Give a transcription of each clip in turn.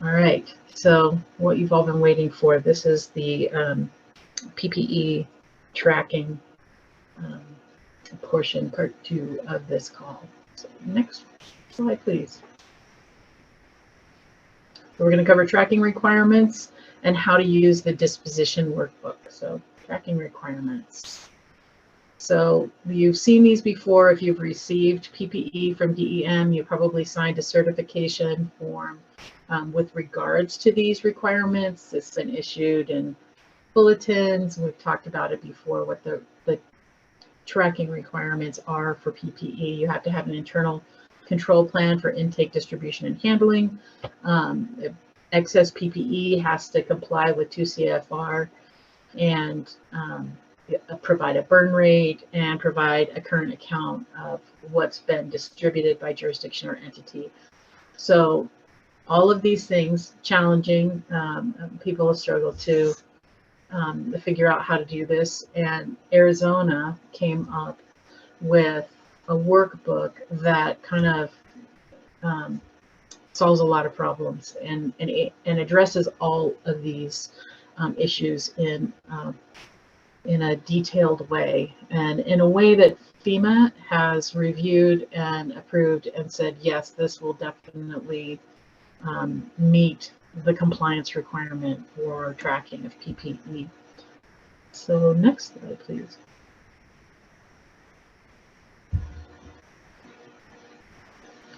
All right, so what you've all been waiting for, this is the PPE tracking portion, part 2 of this call. So next slide, please. So we're going to cover tracking requirements and how to use the disposition workbook. So tracking requirements. So you've seen these before. If you've received PPE from DEM, you probably signed a certification form with regards to these requirements. It's been issued in bulletins. We've talked about it before, what the tracking requirements are for PPE. You have to have an internal control plan for intake, distribution, and handling. Excess PPE has to comply with 2 CFR and provide a burn rate and provide a current account of what's been distributed by jurisdiction or entity. So all of these things, challenging, people have struggled to figure out how to do this, and Arizona came up with a workbook that kind of solves a lot of problems and addresses all of these issues in a detailed way, and in a way that FEMA has reviewed and approved and said, yes, this will definitely meet the compliance requirement for tracking of PPE. So next slide, please.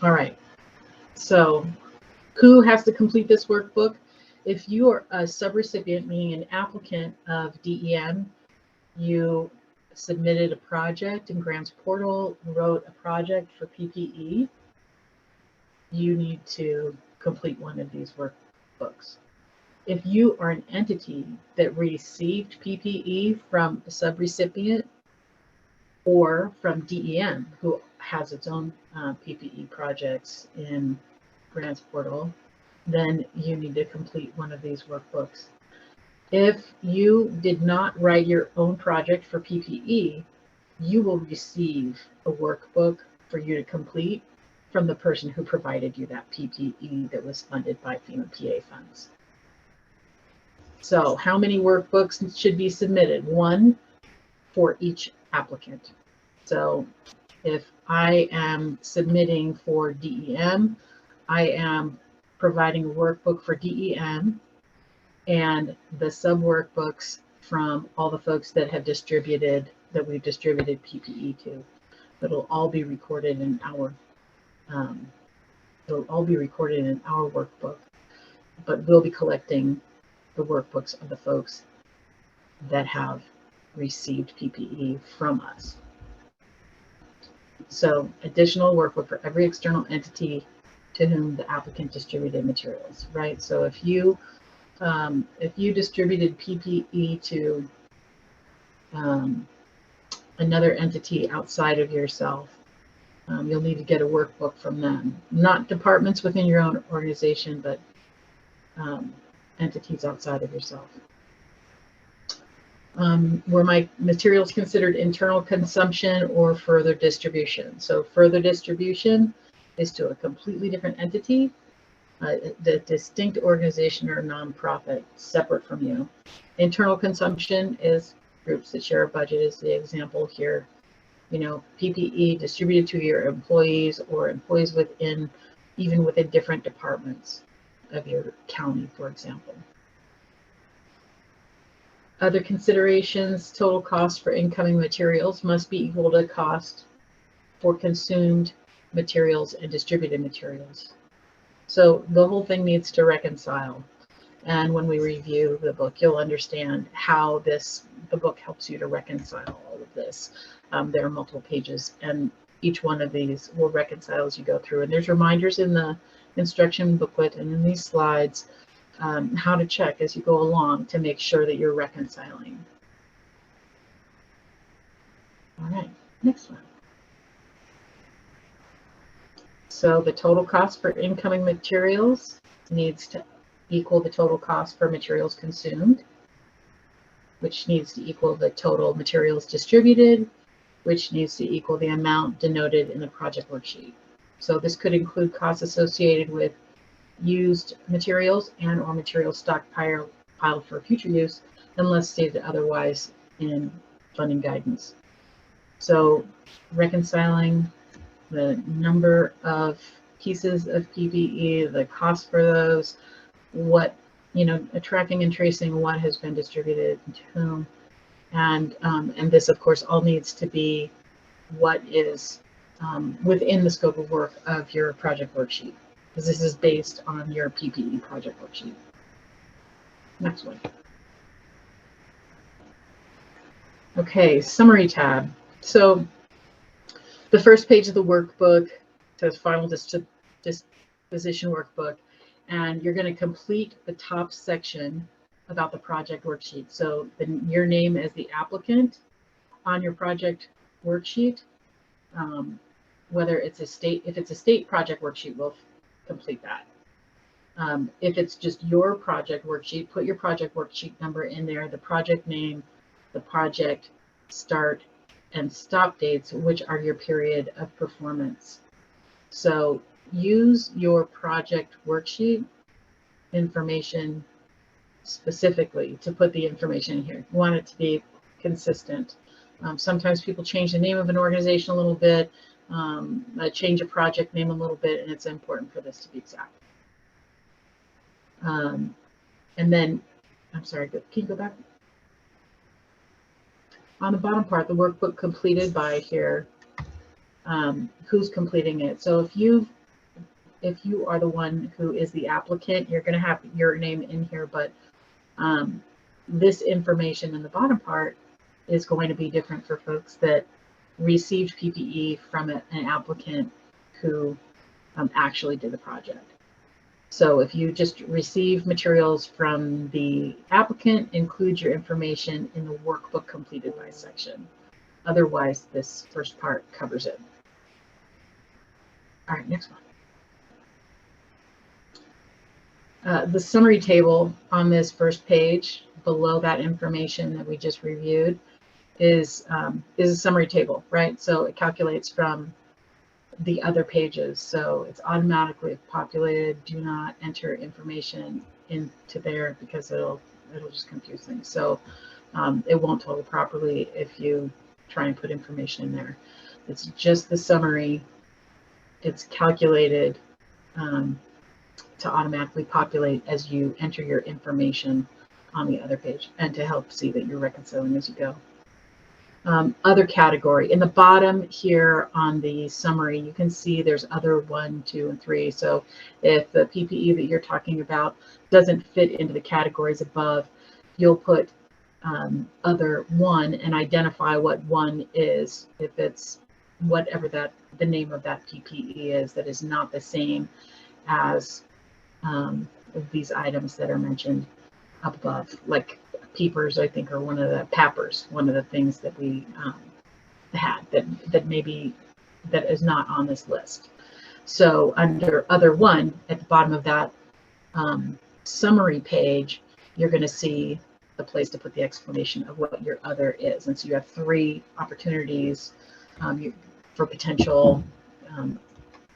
All right, so who has to complete this workbook? If you are a subrecipient, meaning an applicant of DEM, you submitted a project in Grants Portal, wrote a project for PPE, you need to complete one of these workbooks. If you are an entity that received PPE from a subrecipient or from DEM, who has its own PPE projects in Grants Portal, then you need to complete one of these workbooks. If you did not write your own project for PPE, you will receive a workbook for you to complete from the person who provided you that PPE that was funded by FEMA PA funds. So how many workbooks should be submitted? One for each applicant. So if I am submitting for DEM, I am providing a workbook for DEM and the sub workbooks from all the folks that have distributed, that we've distributed PPE to. It'll all be recorded in our workbook, but we'll be collecting the workbooks of the folks that have received PPE from us. So additional workbook for every external entity to whom the applicant distributed materials, right? So if you distributed PPE to another entity outside of yourself, you'll need to get a workbook from them. Not departments within your own organization, but entities outside of yourself. Were my materials considered internal consumption or further distribution? So further distribution is to a completely different entity, the distinct organization or nonprofit separate from you. Internal consumption is groups that share a budget, is the example here. You know, PPE distributed to your employees or employees within, even within different departments of your county, for example. Other considerations: total cost for incoming materials must be equal to cost for consumed materials and distributed materials. So the whole thing needs to reconcile. And when we review the book, you'll understand how the book helps you to reconcile all of this. There are multiple pages, and each one of these will reconcile as you go through. And there's reminders in the instruction booklet and in these slides how to check as you go along to make sure that you're reconciling. All right, next one. So the total cost for incoming materials needs to equal the total cost for materials consumed, which needs to equal the total materials distributed, which needs to equal the amount denoted in the project worksheet. So this could include costs associated with used materials and or materials stockpiled for future use unless stated otherwise in funding guidance. So reconciling the number of pieces of PPE, the cost for those, what, tracking and tracing what has been distributed to whom, and this of course all needs to be what is within the scope of work of your project worksheet, because this is based on your PPE project worksheet. Next one. Okay, summary tab. So the first page of the workbook says final disposition workbook, and you're going to complete the top section about the project worksheet. So your name as the applicant on your project worksheet, whether it's a state, if it's a state project worksheet, we'll complete that. If it's just your project worksheet, put your project worksheet number in there, the project name, the project start and stop dates, which are your period of performance. So use your project worksheet information specifically to put the information in here. You want it to be consistent. Sometimes people change the name of an organization a little bit, change a project name a little bit, and it's important for this to be exact. And then, I'm sorry, can you go back? On the bottom part, the workbook completed by here, who's completing it. So if you are the one who is the applicant, you're going to have your name in here, but this information in the bottom part is going to be different for folks that received PPE from an applicant who actually did the project. So if you just receive materials from the applicant, include your information in the workbook completed by section. Otherwise, this first part covers it. All right, next one. The summary table on this first page below that information that we just reviewed is a summary table, right? So it calculates from the other pages. So it's automatically populated. Do not enter information into there because it'll just confuse things. So it won't total properly if you try and put information in there. It's just the summary. It's calculated to automatically populate as you enter your information on the other page and to help see that you're reconciling as you go. Other category in the bottom here on the summary, you can see there's other 1, 2, and 3. So if the PPE that you're talking about doesn't fit into the categories above, you'll put other 1 and identify what 1 is. If it's whatever the name of that PPE is that is not the same as these items that are mentioned up above, like peepers, I think, are one of the pappers, one of the things that we had that is not on this list. So under other 1 at the bottom of that summary page, you're going to see the place to put the explanation of what your other is. And so you have 3 opportunities for potential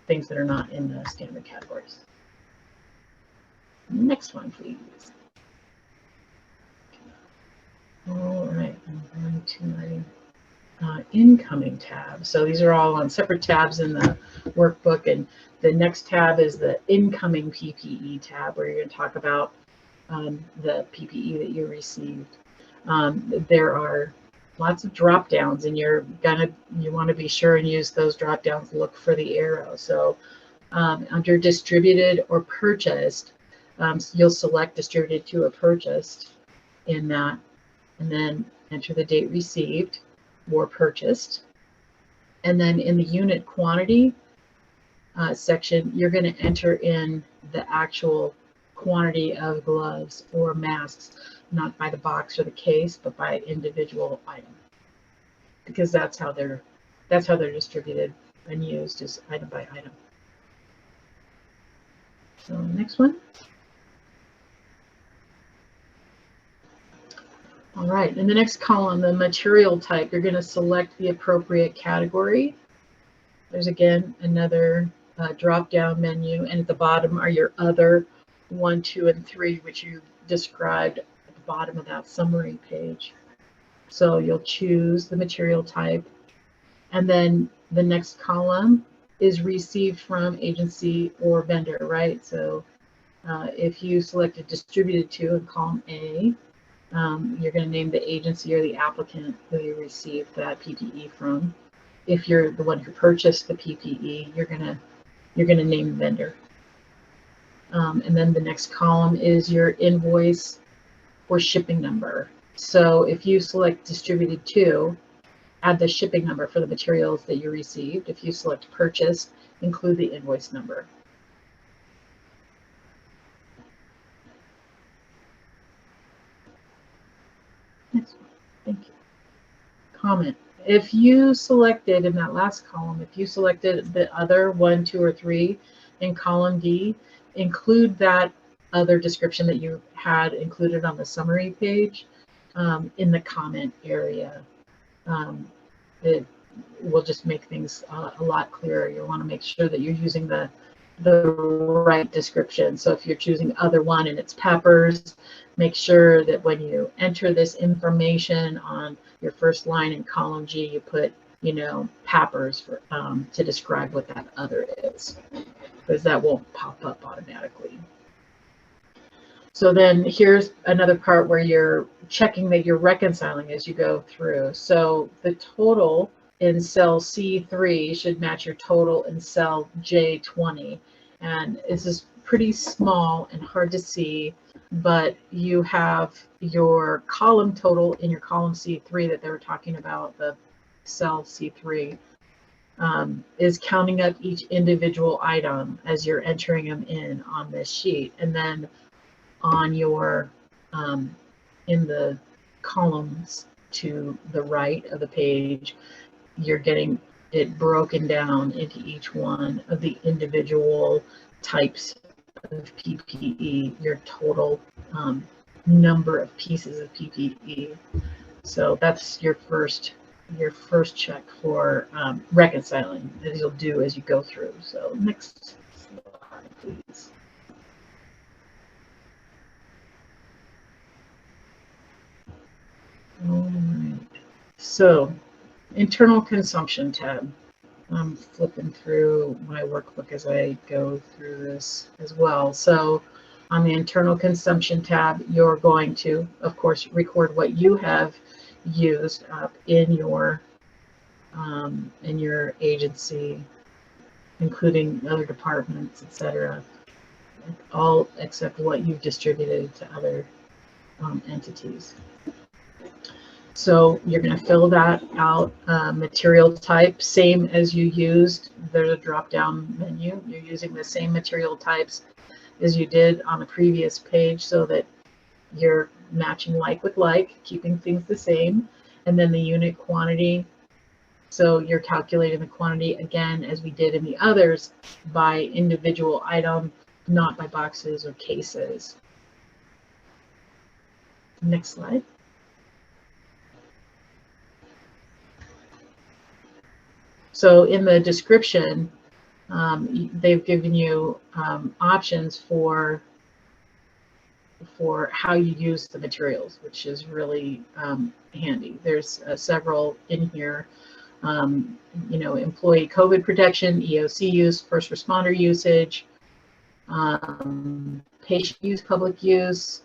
things that are not in the standard categories. Next one, please. All right, I'm going to my incoming tab. So these are all on separate tabs in the workbook, and the next tab is the incoming PPE tab, where you're going to talk about the PPE that you received. There are lots of drop downs, and you want to be sure and use those drop downs. Look for the arrow. So under distributed or purchased, you'll select distributed to or purchased in that, and then enter the date received or purchased. And then in the unit quantity section, you're going to enter in the actual quantity of gloves or masks, not by the box or the case, but by individual item, because that's how they're distributed and used, is item by item. So next one. All right, in the next column, the material type, you're going to select the appropriate category. There's again another drop-down menu, and at the bottom are your other 1, 2, and 3, which you described at the bottom of that summary page. So you'll choose the material type, and then the next column is received from agency or vendor, right? So if you selected distributed to in column A, you're going to name the agency or the applicant who you received that PPE from. If you're the one who purchased the PPE, you're going to name the vendor. And then the next column is your invoice or shipping number. So if you select distributed to, add the shipping number for the materials that you received. If you select purchase, include the invoice number. Next one. Thank you. Comment. If you selected in that last column, if you selected the other 1, 2, or 3 in column D, include that other description that you had included on the summary page in the comment area. It will just make things a lot clearer. You want to make sure that you're using the right description. So if you're choosing other one and it's peppers, make sure that when you enter this information on your first line in column G, you put, peppers for, to describe what that other is, because that won't pop up automatically. So then here's another part where you're checking that you're reconciling as you go through. So the total in cell C3 should match your total in cell J20. And this is pretty small and hard to see, but you have your column total in your column C3 that they were talking about, the cell C3, is counting up each individual item as you're entering them in on this sheet. And then on your, in the columns to the right of the page, you're getting it broken down into each one of the individual types of PPE, your total number of pieces of PPE. So that's your first check for reconciling that you'll do as you go through. So next slide, please. All right. So internal consumption tab. I'm flipping through my workbook as I go through this as well. So on the internal consumption tab, you're going to, of course, record what you have used up in your agency, including other departments, etc. All except what you've distributed to other entities. So you're going to fill that out, material type, same as you used. There's a drop-down menu. You're using the same material types as you did on the previous page so that you're matching like with like, keeping things the same. And then the unit quantity. So you're calculating the quantity, again, as we did in the others, by individual item, not by boxes or cases. Next slide. So in the description, they've given you options for how you use the materials, which is really handy. There's several in here, employee COVID protection, EOC use, first responder usage, patient use, public use,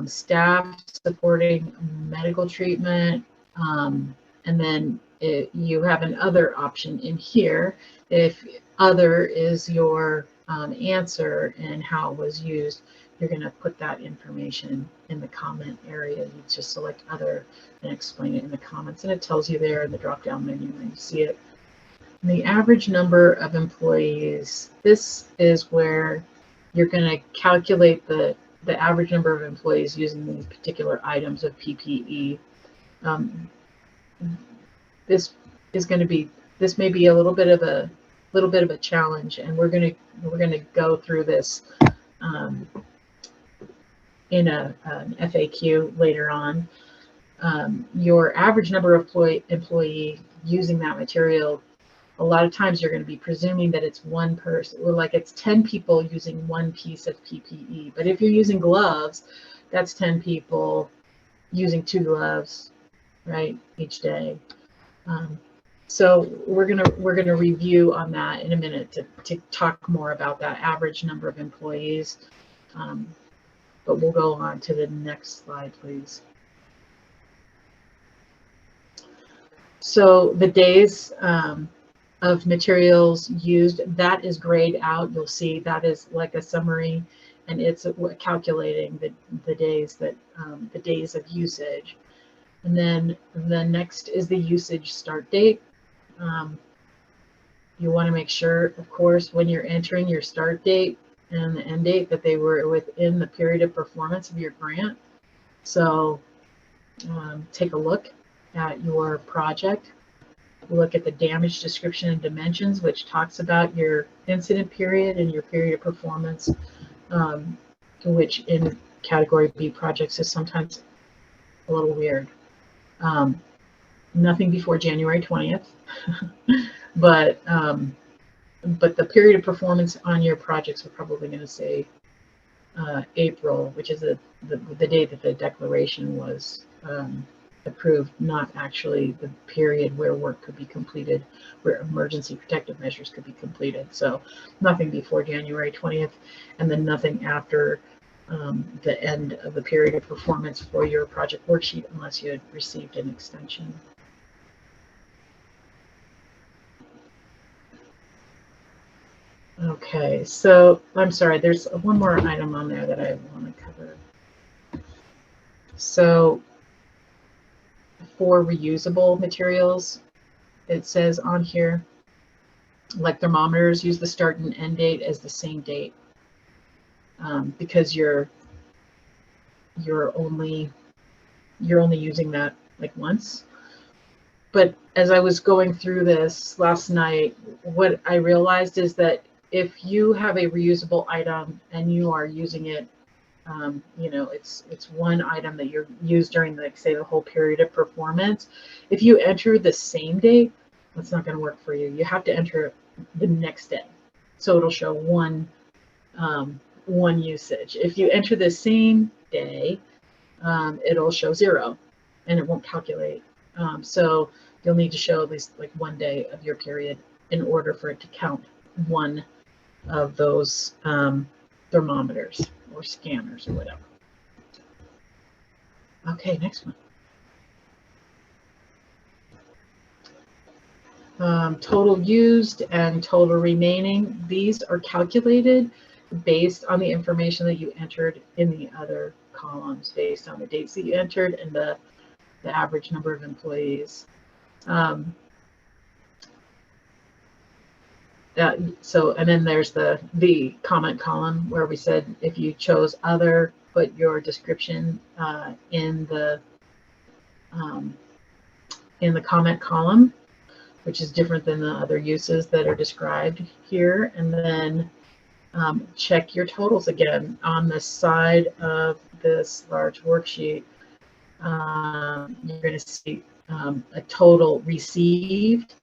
staff supporting medical treatment, and then you have an other option in here. If other is your answer and how it was used, you're going to put that information in the comment area. You just select other and explain it in the comments, and it tells you there in the drop-down menu when you see it. And the average number of employees, this is where you're going to calculate the average number of employees using these particular items of PPE. This may be a little bit of a challenge, and we're going to go through this in an FAQ later on. Your average number of employee using that material, a lot of times you're going to be presuming that it's one person, or like it's 10 people using one piece of PPE. But if you're using gloves, that's 10 people using 2 gloves, right, each day. So we're gonna review on that in a minute to talk more about that average number of employees. But we'll go on to the next slide, please. So the days of materials used, that is grayed out. You'll see that is like a summary, and it's calculating the days that the days of usage. And then the next is the usage start date. You want to make sure, of course, when you're entering your start date and the end date, that they were within the period of performance of your grant. So take a look at your project. Look at the damage description and dimensions, which talks about your incident period and your period of performance, which in category B projects is sometimes a little weird. Nothing before January 20th, but the period of performance on your projects, we're probably going to say April, which is the date that the declaration was approved, not actually the period where work could be completed, where emergency protective measures could be completed. So nothing before January 20th, and then nothing after the end of the period of performance for your project worksheet, unless you had received an extension. Okay, so I'm sorry, there's one more item on there that I want to cover. So for reusable materials, it says on here, like thermometers, use the start and end date as the same date, because you're only using that like once. But as I was going through this last night, what I realized is that if you have a reusable item and you are using it, you know, it's one item that you're used during, like, say, the whole period of performance. If you enter the same date, that's not going to work for you. You have to enter the next day, so it'll show one usage. If you enter the same day, it'll show 0, and it won't calculate. So you'll need to show at least like one day of your period in order for it to count one of those thermometers or scanners or whatever. Okay, next one. Total used and total remaining. These are calculated based on the information that you entered in the other columns, based on the dates that you entered and the average number of employees. So, and then there's the comment column where we said if you chose other, put your description in the comment column, which is different than the other uses that are described here. And then check your totals again on the side of this large worksheet. You're going to see a total received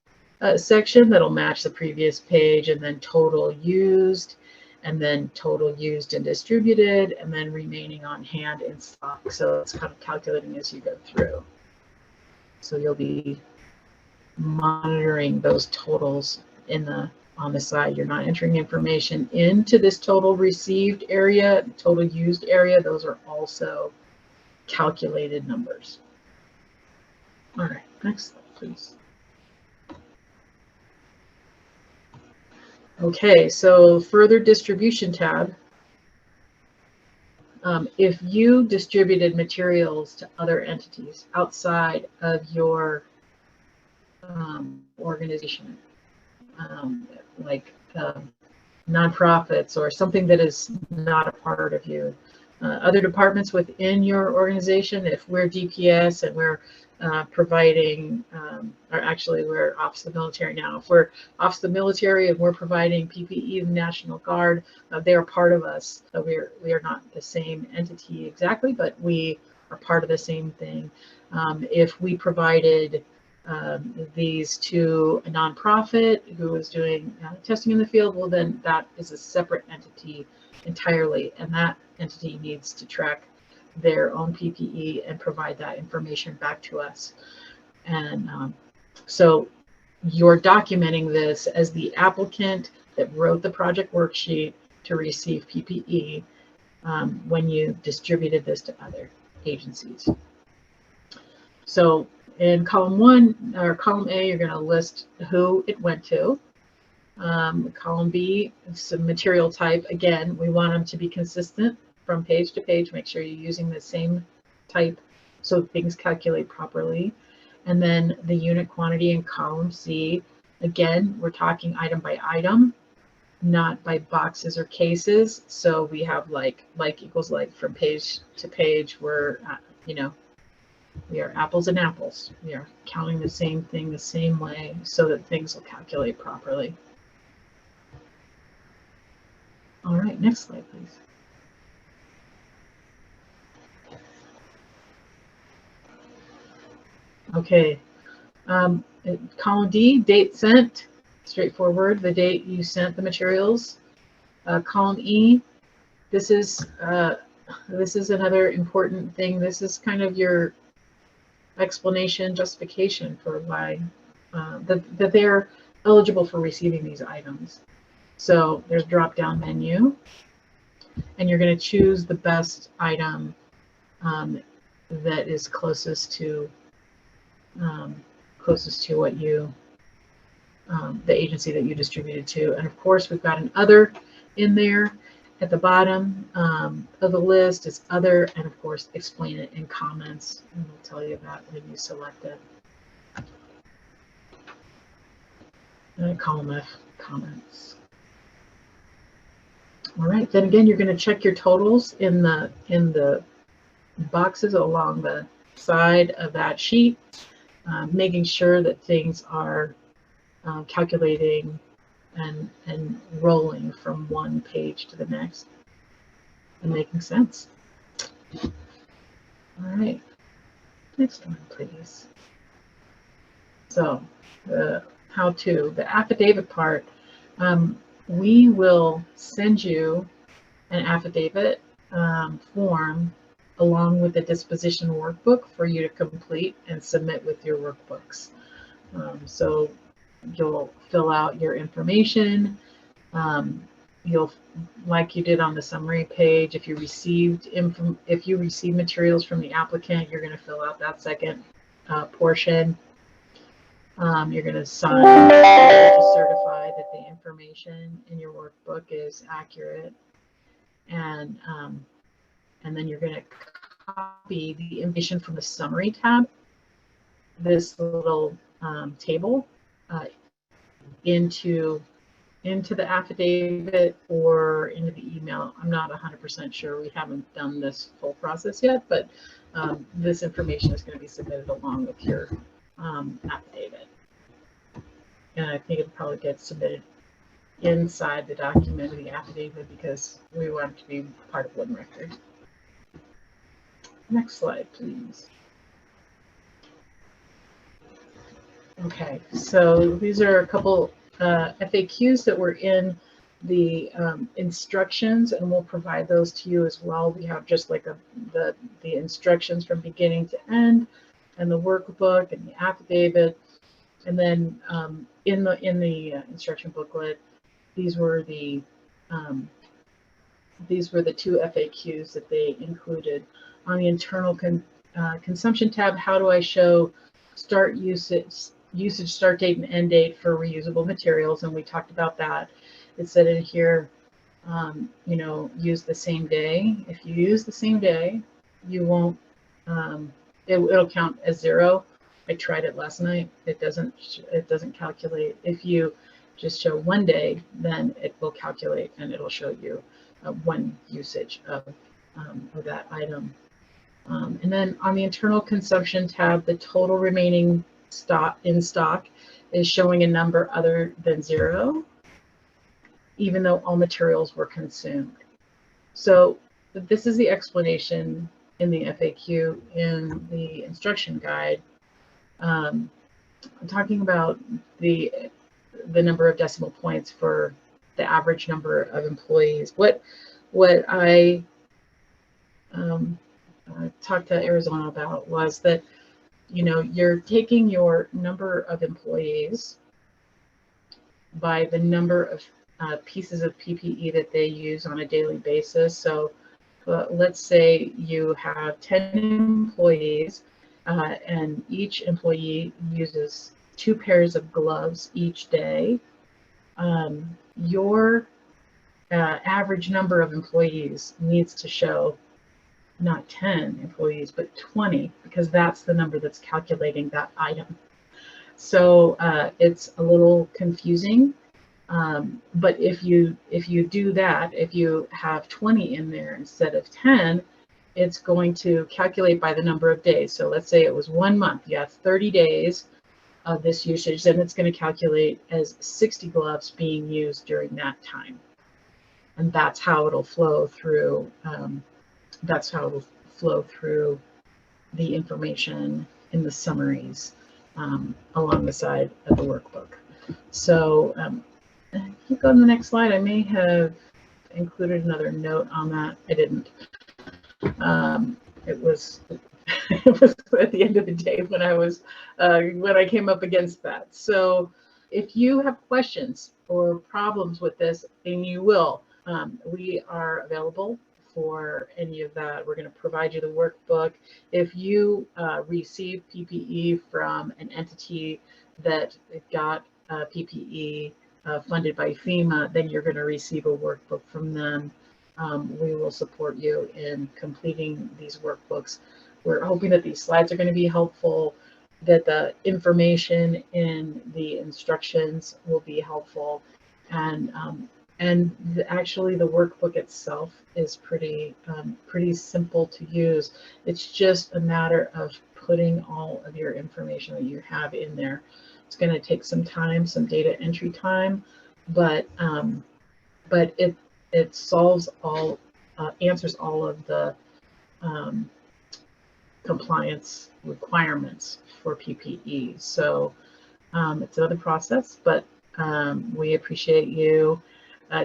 section that'll match the previous page, and then total used, and then total used and distributed, and then remaining on hand in stock. So it's kind of calculating as you go through. So you'll be monitoring those totals on the side. You're not entering information into this total received area, total used area. Those are also calculated numbers. All right, next slide, please. Okay, so further distribution tab. If you distributed materials to other entities outside of your organization, like nonprofits or something that is not a part of you, other departments within your organization, if we're DPS and we're providing, or actually we're Office of the Military now, if we're Office of the Military and we're providing PPE and National Guard, they are part of us. So we are not the same entity exactly, but we are part of the same thing. If we provided these to a nonprofit who is doing testing in the field, well, then that is a separate entity entirely, and that entity needs to track their own PPE and provide that information back to us. And so you're documenting this as the applicant that wrote the project worksheet to receive PPE when you distributed this to other agencies. So in column 1 or column A, you're going to list who it went to. Column B, some material type. Again, we want them to be consistent from page to page. Make sure you're using the same type so things calculate properly. And then the unit quantity in column C. Again, we're talking item by item, not by boxes or cases. So we have like equals like from page to page. We're, you know, we are apples and apples. We are counting the same thing the same way so that things will calculate properly. All right, next slide, please. Okay, column D, date sent, straightforward, the date you sent the materials. Column E, this is another important thing. This is kind of your explanation, justification for why that they're eligible for receiving these items. So there's a drop-down menu, and you're going to choose the best item that is closest to what you the agency that you distributed to. And of course, we've got an other in there at the bottom of the list. It's other, and of course, explain it in comments, and we'll tell you that when you select it. And column F, comments. All right, then again, you're going to check your totals in the boxes along the side of that sheet, making sure that things are calculating and rolling from one page to the next and making sense. All right, next one, please. So the how-to, the affidavit part, we will send you an affidavit form along with the disposition workbook for you to complete and submit with your workbooks. So you'll fill out your information. You'll, like you did on the summary page, if you received materials from the applicant, you're going to fill out that second portion. You're going to sign to certify that the information in your workbook is accurate, and then you're going to copy the information from the summary tab, this little table, into the affidavit or into the email. I'm not 100% sure. We haven't done this full process yet, but this information is going to be submitted along with your affidavit. And I think it'll probably get submitted inside the document of the affidavit because we want it to be part of one record. Next slide, please. Okay, so these are a couple FAQs that were in the instructions, and we'll provide those to you as well. We have just like the instructions from beginning to end, and the workbook and the affidavit, and then in the instruction booklet, these were the 2 FAQs that they included. On the internal consumption tab, how do I show start usage start date and end date for reusable materials? And we talked about that. It said in here, you know, use the same day. If you use the same day, you won't, it'll count as 0. I tried it last night. It doesn't calculate. If you just show one day, then it will calculate and it'll show you one usage of that item. And then on the internal consumption tab, the total remaining stock is showing a number other than 0, even though all materials were consumed. So this is the explanation in the FAQ in the instruction guide. talking about the number of decimal points for the average number of employees. What I talked to Arizona about was that, you know, you're taking your number of employees by the number of pieces of PPE that they use on a daily basis. So let's say you have 10 employees and each employee uses 2 pairs of gloves each day. Your average number of employees needs to show not 10 employees, but 20, because that's the number that's calculating that item. So it's a little confusing, but if you do that, if you have 20 in there instead of 10, it's going to calculate by the number of days. So let's say it was 1 month, you have 30 days of this usage, then it's going to calculate as 60 gloves being used during that time. And that's how it'll flow through. That's how it'll flow through the information in the summaries along the side of the workbook. So if you go to the next slide, I may have included another note on that. I didn't. It was at the end of the day when I came up against that. So if you have questions or problems with this, and you will, we are available for any of that. We're going to provide you the workbook. If you receive PPE from an entity that got PPE funded by FEMA, then you're going to receive a workbook from them. We will support you in completing these workbooks. We're hoping that these slides are going to be helpful, that the information in the instructions will be helpful, and actually the workbook itself is pretty simple to use. It's just a matter of putting all of your information that you have in there. It's going to take some time, some data entry time, but it solves all, answers all of the compliance requirements for PPE. So it's another process, but we appreciate you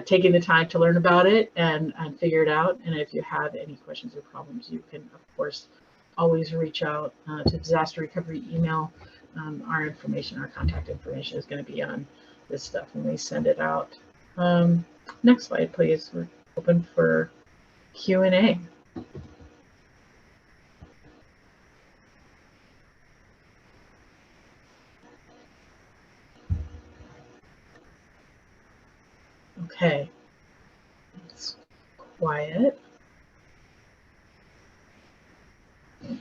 taking the time to learn about it and figure it out. And if you have any questions or problems, you can, of course, always reach out to disaster recovery email. Our information, our contact information is going to be on this stuff when we send it out. Next slide, please. We're open for Q&A. Okay, it's quiet.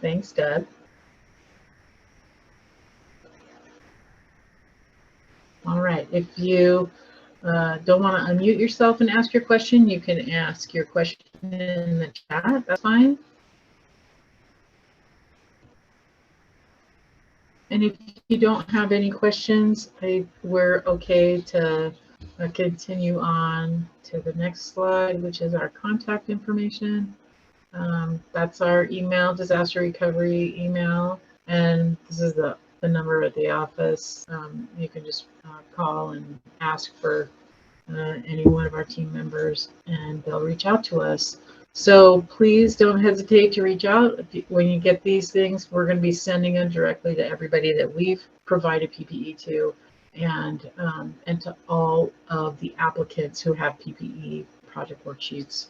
Thanks, Deb. All right, if you don't want to unmute yourself and ask your question, you can ask your question in the chat. That's fine. And if you don't have any questions, we're okay to continue on to the next slide, which is our contact information. That's our email, disaster recovery email, and this is the number at the office. You can just call and ask for any one of our team members, and they'll reach out to us. So please don't hesitate to reach out. When you get these things, we're going to be sending them directly to everybody that we've provided PPE to, and to all of the applicants who have PPE project worksheets.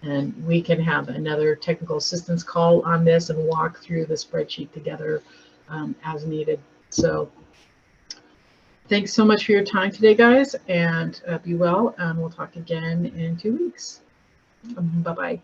And we can have another technical assistance call on this and walk through the spreadsheet together as needed. So thanks so much for your time today, guys, and be well, and we'll talk again in 2 weeks. Bye-bye.